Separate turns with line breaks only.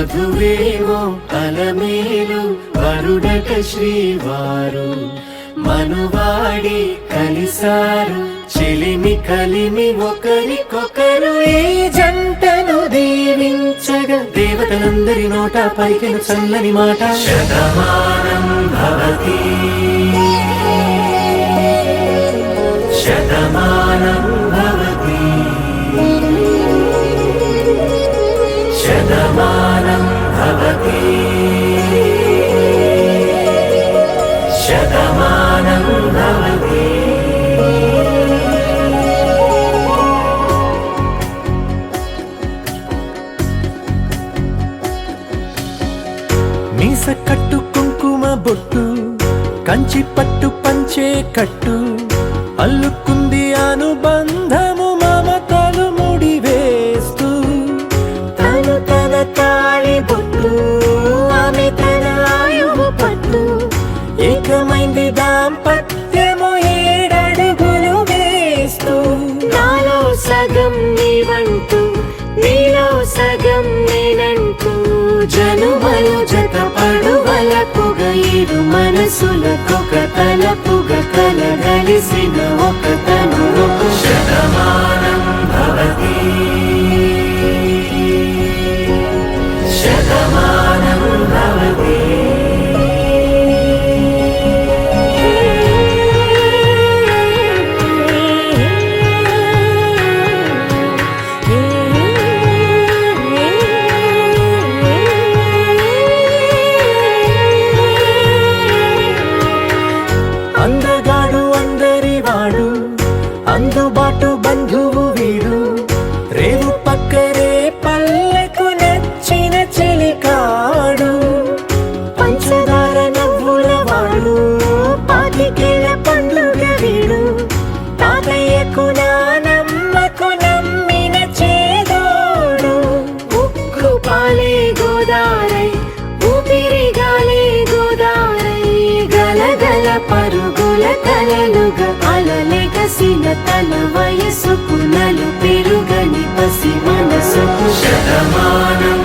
వధువేవో అలమేలు వరుడట శ్రీవారు మనువాడి కలిసారు చెలిమి కలిమి ఒకరికొకరు ఈ జంటను దీవించగా దేవతలందరి నోట పలికిన చల్లని మాట శతమానం భవతి శతమానం భవతి శతమానం భవతి శతమానం భవతి. మీస కట్టు కుంకుమ బొట్టు కంచి పట్టు పంచే కట్టు అల్లుకుంది అనుబంధము మమతలు ముడి వేస్తూ తను తన తాళి బొట్టు ఆమె తన ఆయువు పట్టు ఏకమైంది దాంపత్యము 7 అడుగులు వేస్తూ నాలో సగం నీవంటూ నీలో సగం నేనంటూ జనుమలు జతపడు వలపుగ 7 మనసులకొక తలపుగ కలగలిసిన ఒక తను శతమానం భవతి శతమానం భవతి. అందగాడు అందరివాడు అందుబాటు బంధువు వీడు రేవు పక్కరే పల్లెకు నచ్చిన చెలికాడు పంచదార నవ్వుల వాడు 25 ఏళ్ల పండుగ వీడు తాతయ్యకు నానమ్మకు నమ్మిన చేదోడు ఉక్కు పాలే గోదారై ఊపిరిగాలే గోదారై గలగల పరుగుల కలలుగా అలలెగసిన తన వయసుకు నలు పెరుగని పసి మనసుకు శతమానం